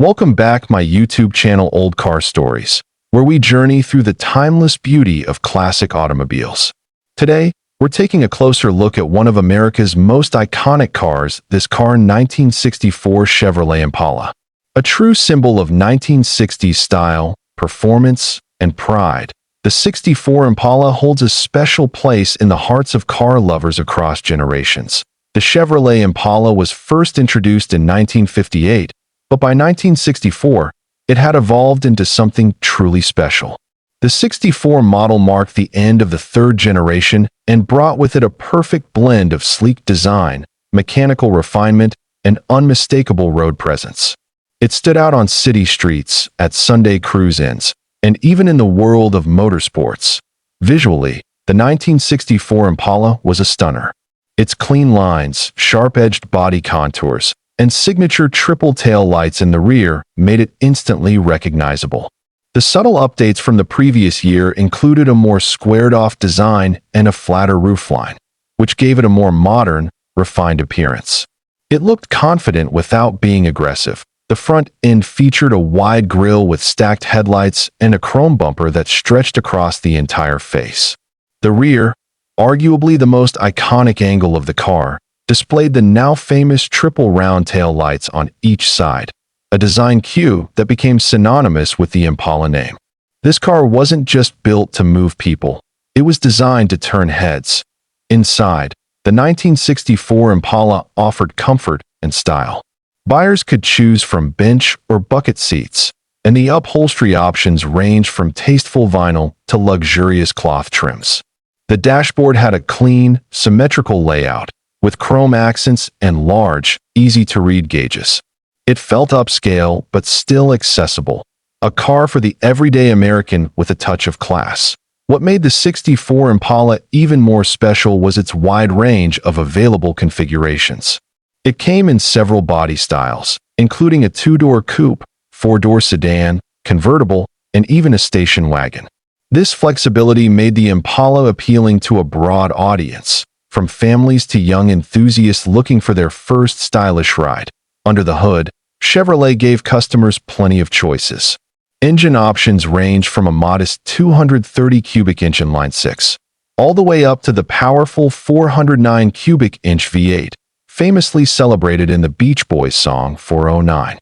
Welcome back my YouTube channel Old Car Stories, where we journey through the timeless beauty of classic automobiles. Today, we're taking a closer look at one of America's most iconic cars, this car 1964 Chevrolet Impala. A true symbol of 1960s style, performance, and pride, the 64 Impala holds a special place in the hearts of car lovers across generations. The Chevrolet Impala was first introduced in 1958, but by 1964, it had evolved into something truly special. The 64 model marked the end of the third generation and brought with it a perfect blend of sleek design, mechanical refinement, and unmistakable road presence. It stood out on city streets, at Sunday cruise-ins, and even in the world of motorsports. Visually, the 1964 Impala was a stunner. Its clean lines, sharp-edged body contours, and signature triple tail lights in the rear made it instantly recognizable. The subtle updates from the previous year included a more squared-off design and a flatter roofline, which gave it a more modern, refined appearance. It looked confident without being aggressive. The front end featured a wide grille with stacked headlights and a chrome bumper that stretched across the entire face. The rear, arguably the most iconic angle of the car, displayed the now famous triple round tail lights on each side, a design cue that became synonymous with the Impala name. This car wasn't just built to move people, it was designed to turn heads. Inside, the 1964 Impala offered comfort and style. Buyers could choose from bench or bucket seats, and the upholstery options ranged from tasteful vinyl to luxurious cloth trims. The dashboard had a clean, symmetrical layout, with chrome accents and large, easy-to-read gauges. It felt upscale but still accessible, a car for the everyday American with a touch of class. What made the 64 Impala even more special was its wide range of available configurations. It came in several body styles, including a two-door coupe, four-door sedan, convertible, and even a station wagon. This flexibility made the Impala appealing to a broad audience, from families to young enthusiasts looking for their first stylish ride. Under the hood, Chevrolet gave customers plenty of choices. Engine options range from a modest 230 cubic inch inline six, all the way up to the powerful 409 cubic inch V8, famously celebrated in the Beach Boys song 409.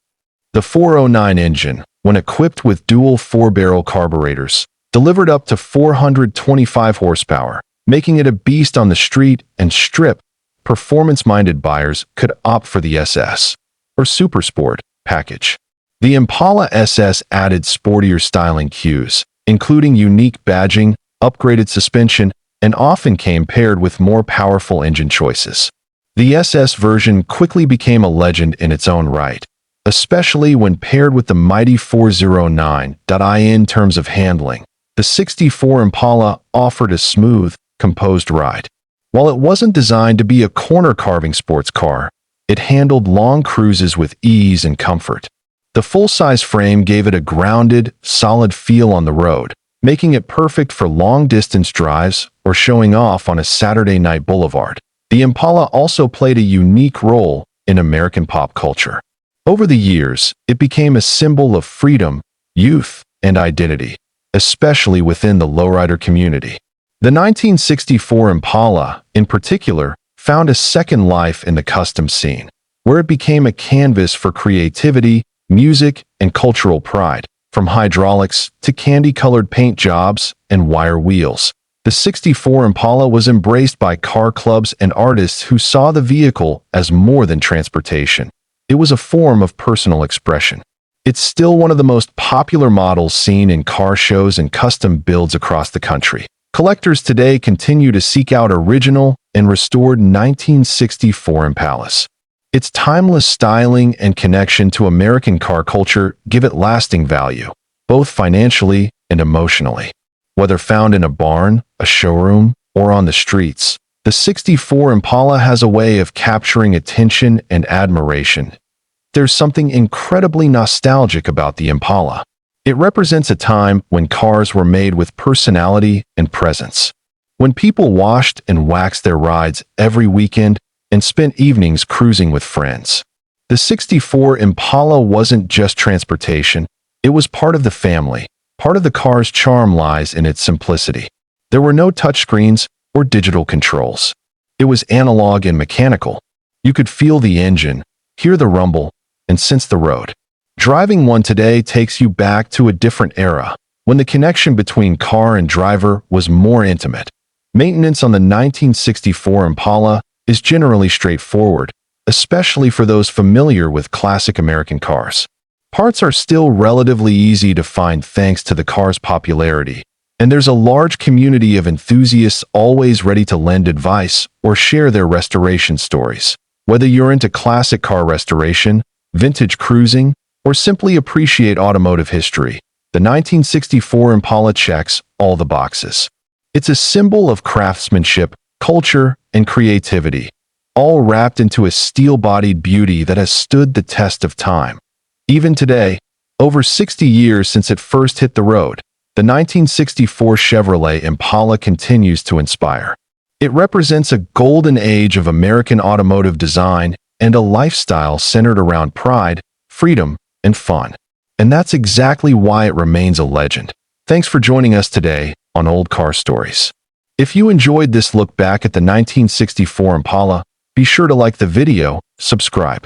The 409 engine, when equipped with dual four-barrel carburetors, delivered up to 425 horsepower, making it a beast on the street and strip. Performance-minded buyers could opt for the SS, or Super Sport, package. The Impala SS added sportier styling cues, including unique badging, upgraded suspension, and often came paired with more powerful engine choices. The SS version quickly became a legend in its own right, especially when paired with the mighty 409. In terms of handling, the 64 Impala offered a smooth, composed ride. While it wasn't designed to be a corner-carving sports car, it handled long cruises with ease and comfort. The full-size frame gave it a grounded, solid feel on the road, making it perfect for long-distance drives or showing off on a Saturday night boulevard. The Impala also played a unique role in American pop culture. Over the years, it became a symbol of freedom, youth, and identity, especially within the lowrider community. The 1964 Impala, in particular, found a second life in the custom scene, where it became a canvas for creativity, music, and cultural pride. From hydraulics to candy-colored paint jobs and wire wheels, the 64 Impala was embraced by car clubs and artists who saw the vehicle as more than transportation. It was a form of personal expression. It's still one of the most popular models seen in car shows and custom builds across the country. Collectors today continue to seek out original and restored 1964 Impalas. Its timeless styling and connection to American car culture give it lasting value, both financially and emotionally. Whether found in a barn, a showroom, or on the streets, the 64 Impala has a way of capturing attention and admiration. There's something incredibly nostalgic about the Impala. It represents a time when cars were made with personality and presence. When people washed and waxed their rides every weekend and spent evenings cruising with friends. The '64 Impala wasn't just transportation, it was part of the family. Part of the car's charm lies in its simplicity. There were no touchscreens or digital controls. It was analog and mechanical. You could feel the engine, hear the rumble, and sense the road. Driving one today takes you back to a different era, when the connection between car and driver was more intimate. Maintenance on the 1964 Impala is generally straightforward, especially for those familiar with classic American cars. Parts are still relatively easy to find thanks to the car's popularity, and there's a large community of enthusiasts always ready to lend advice or share their restoration stories. Whether you're into classic car restoration, vintage cruising, or simply appreciate automotive history, the 1964 Impala checks all the boxes. It's a symbol of craftsmanship, culture, and creativity, all wrapped into a steel-bodied beauty that has stood the test of time. Even today, over 60 years since it first hit the road, the 1964 Chevrolet Impala continues to inspire. It represents a golden age of American automotive design and a lifestyle centered around pride, freedom, and fun. And that's exactly why it remains a legend. Thanks for joining us today on Old Car Stories. If you enjoyed this look back at the 1964 Impala, be sure to like the video, subscribe,